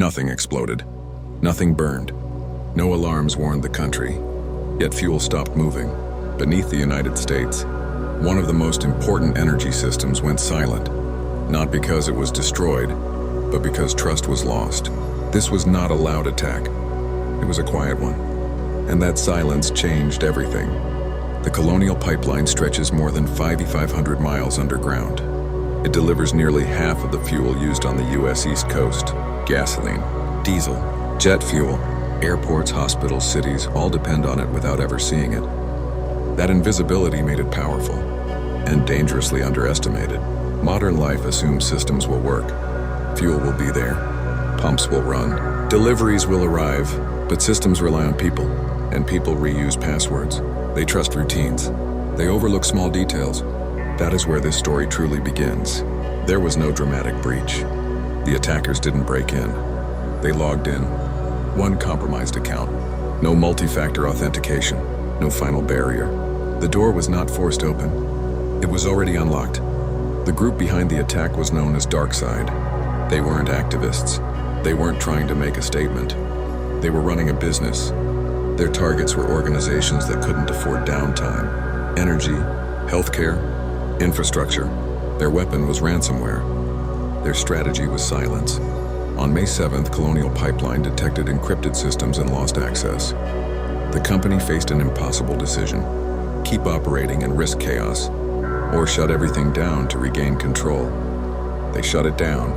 Nothing exploded. Nothing burned. No alarms warned the country. Yet fuel stopped moving. Beneath the United States, one of the most important energy systems went silent. Not because it was destroyed, but because trust was lost. This was not a loud attack. It was a quiet one. And that silence changed everything. The Colonial Pipeline stretches more than 5,500 miles underground. It delivers nearly half of the fuel used on the U.S. East Coast. Gasoline, diesel, jet fuel, airports, hospitals, cities, all depend on it without ever seeing it. That invisibility made it powerful and dangerously underestimated. Modern life assumes systems will work. Fuel will be there. Pumps will run. Deliveries will arrive. But systems rely on people, and people reuse passwords. They trust routines. They overlook small details. That is where this story truly begins. There was no dramatic breach. The attackers didn't break in. They logged in. One compromised account. No multi-factor authentication. No final barrier. The door was not forced open. It was already unlocked. The group behind the attack was known as DarkSide. They weren't activists. They weren't trying to make a statement. They were running a business. Their targets were organizations that couldn't afford downtime. Energy, healthcare, infrastructure. Their weapon was ransomware. Their strategy was silence. On May 7th, Colonial Pipeline detected encrypted systems and lost access. The company faced an impossible decision: keep operating and risk chaos, or shut everything down to regain control. They shut it down.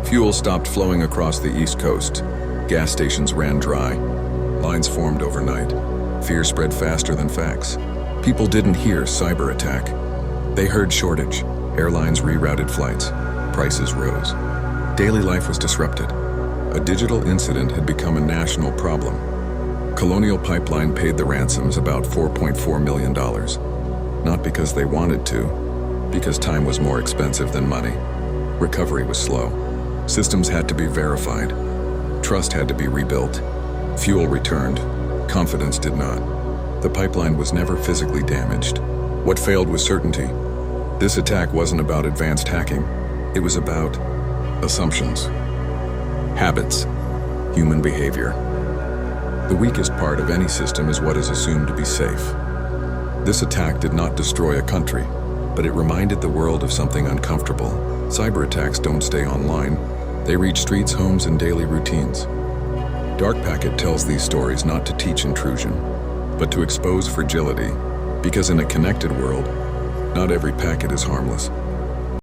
Fuel stopped flowing across the East Coast. Gas stations ran dry. Lines formed overnight. Fear spread faster than facts. People didn't hear cyber attack. They heard shortage. Airlines rerouted flights. Prices rose. Daily life was disrupted. A digital incident had become a national problem. Colonial Pipeline paid the ransoms about $4.4 million. Not because they wanted to, because time was more expensive than money. Recovery was slow. Systems had to be verified. Trust had to be rebuilt. Fuel returned. Confidence did not. The pipeline was never physically damaged. What failed was certainty. This attack wasn't about advanced hacking. It was about assumptions, habits, human behavior. The weakest part of any system is what is assumed to be safe. This attack did not destroy a country, but it reminded the world of something uncomfortable. Cyber attacks don't stay online. They reach streets, homes, and daily routines. DarkPacket tells these stories not to teach intrusion, but to expose fragility, because in a connected world, not every packet is harmless.